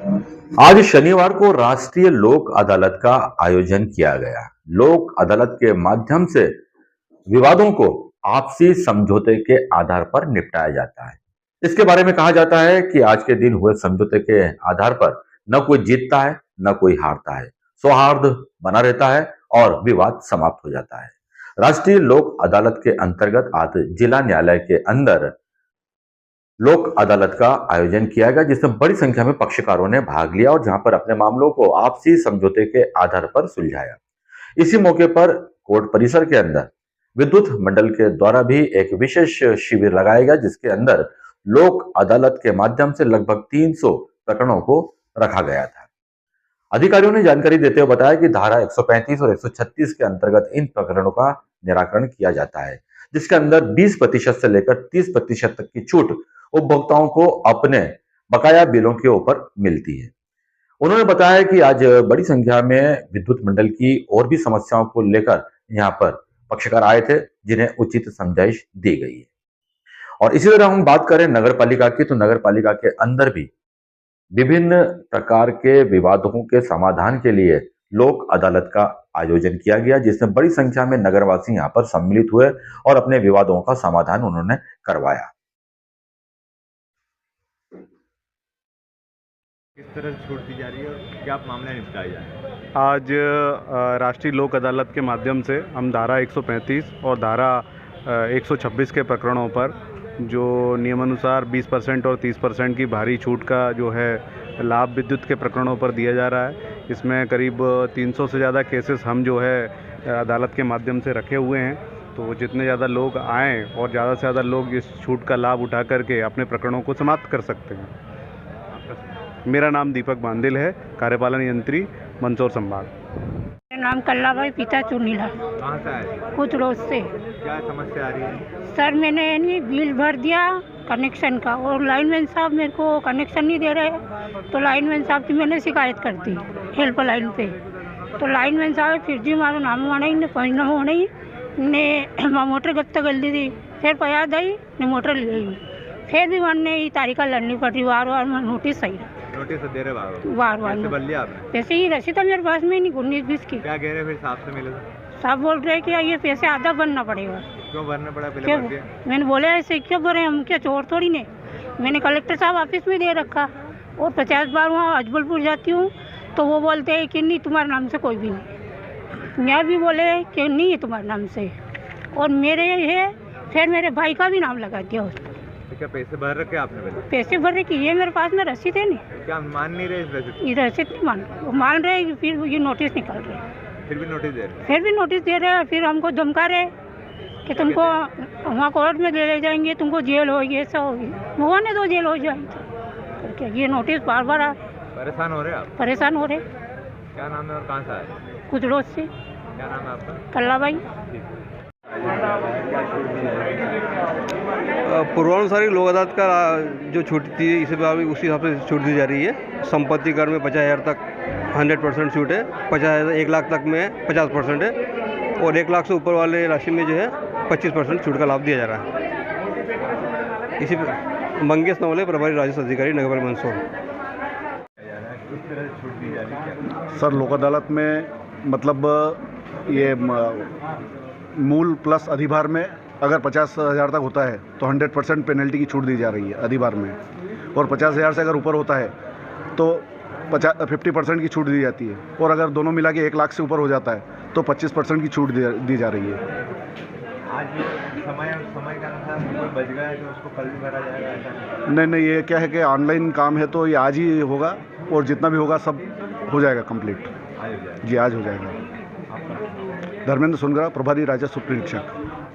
आज शनिवार को राष्ट्रीय लोक अदालत का आयोजन किया गया। लोक अदालत के माध्यम से विवादों को आपसी समझौते के आधार पर निपटाया जाता है। इसके बारे में कहा जाता है कि आज के दिन हुए समझौते के आधार पर न कोई जीतता है न कोई हारता है, सौहार्द बना रहता है और विवाद समाप्त हो जाता है। राष्ट्रीय लोक अदालत के अंतर्गत आज जिला न्यायालय के अंदर लोक अदालत का आयोजन किया गया, जिसमें बड़ी संख्या में पक्षकारों ने भाग लिया और जहां पर अपने मामलों को आपसी समझौते के आधार पर सुलझाया। इसी मौके पर कोर्ट परिसर के अंदर विद्युत मंडल के द्वारा भी एक विशेष शिविर लगाया गया, जिसके अंदर लोक अदालत के माध्यम से लगभग 300 प्रकरणों को रखा गया था। अधिकारियों ने जानकारी देते हुए बताया कि धारा 135 और 136 के अंतर्गत इन प्रकरणों का निराकरण किया जाता है, जिसके अंदर 20% से लेकर 30% तक की छूट उपभोक्ताओं को अपने बकाया बिलों के ऊपर मिलती है। उन्होंने बताया कि आज बड़ी संख्या में विद्युत मंडल की और भी समस्याओं को लेकर यहाँ पर पक्षकार आए थे, जिन्हें उचित समझाइश दी गई है। और इसी तरह हम बात करें नगर पालिका की, तो नगर पालिका के अंदर भी विभिन्न प्रकार के विवादों के समाधान के लिए लोक अदालत का आयोजन किया गया, जिसमें बड़ी संख्या में नगरवासी यहाँ पर सम्मिलित हुए और अपने विवादों का समाधान उन्होंने करवाया। किस तरह से छूट दी जा रही है और क्या मामले निपटाए जा रहे हैं? आज राष्ट्रीय लोक अदालत के माध्यम से हम धारा 135 और धारा 126 के प्रकरणों पर जो नियमानुसार 20% और 30% की भारी छूट का जो है लाभ विद्युत के प्रकरणों पर दिया जा रहा है। इसमें करीब 300 से ज़्यादा केसेस हम जो है अदालत के माध्यम से रखे हुए हैं। तो जितने ज़्यादा लोग आएँ और ज़्यादा से ज़्यादा लोग इस छूट का लाभ उठा करके अपने प्रकरणों को समाप्त कर सकते हैं। मेरा नाम दीपक बांदिल है, कार्यपालन यंत्री मंदसौर संभाग। मेरा नाम कल्लाबाई पिता चुनीला। कहाँ से आए? कुछ रोज से। क्या समस्या आ रही है? सर मैंने यानी बिल भर दिया कनेक्शन का और लाइनमैन साहब मेरे को कनेक्शन नहीं दे रहे, तो लाइनमैन साहब की मैंने शिकायत कर दी हेल्पलाइन पे। तो लाइनमैन साहब फिर जी मारो नाम वहाँ ने पंचना होने ने मोटर गत्ता कर दी थी, फिर पयाद आई ने मोटर ले गई, फिर भी वन ने तारीखा लड़नी पड़ रही, वार वार नोटिस सही नोटिस दे रहे वार वार पैसे भर लिया आपने? पैसे ही रसीद मेरे पास में नहीं 19-20 की। क्या कह रहे फिर साहब से मिले? साहब बोल रहे कि ये पैसे आधा भरना पड़ेगा। क्यों भरना पड़ा? पहले क्यों? भर दिया। मैंने बोला ऐसे क्यों भरे, हम क्या चोर थोड़ी ने। मैंने कलेक्टर साहब ऑफिस में दे रखा और 50 बार वहाँ अजबलपुर जाती हूँ तो वो बोलते हैं कि नहीं तुम्हारे नाम से कोई भी नहीं। मैं भी बोले कि नहीं है तुम्हारे नाम से, और मेरे है फिर मेरे भाई का भी नाम लगा दिया उसमें। तो क्या पैसे भर रखे आपने? पहले पैसे भर रहे कि ये मेरे पास में रसीद है नहीं। क्या मान नहीं रहे इस रसीद? ये रसीद नहीं मान रहे, फिर ये नोटिस निकाल रहे, फिर भी नोटिस दे रहे? फिर भी नोटिस दे रहे हैं, फिर हमको धमका रहे कि तुमको वहाँ कोर्ट में ले जाएंगे, तुमको जेल होगी, ऐसा होगी। वो ने 2 जेल हो जाएंगे करके ये नोटिस बार बार आ। परेशान हो रहे आप? परेशान हो रहे। क्या नाम है और कहाँ से आए? कुदरोज से। क्या नाम है आपका? कल्लाबाई। पूर्वानुसारी लोक अदालत का जो छूट थी इसी बार उसी हिसाब से छूट दी जा रही है। संपत्ति कर में 50,000 तक 100% छूट है, 50,000 1 लाख तक में 50% है और 1 लाख से ऊपर वाले राशि में जो है 25% छूट का लाभ दिया जा रहा है। इसी मंगेश नवले, प्रभारी राजस्व अधिकारी, नगर पालिका मंदसौर। सर लोक अदालत में मतलब ये मूल प्लस अधिभार में अगर 50,000 तक होता है तो 100% पेनल्टी की छूट दी जा रही है अधिभार में, और 50,000 से अगर ऊपर होता है तो 50% की छूट दी जाती है, और अगर दोनों मिला के 1 लाख से ऊपर हो जाता है तो 25% की छूट दी जा रही है। आज समय का अनुसार कोई बच गया है तो उसको कल भी भरा जाएगा ऐसा? नहीं, ये क्या है कि ऑनलाइन काम है तो ये आज ही होगा और जितना भी होगा सब हो जाएगा कंप्लीट। आज हो जाएगा जी आज हो जाएगा। धर्मेंद्र सोनगरा, प्रभारी राजस्व निरीक्षक।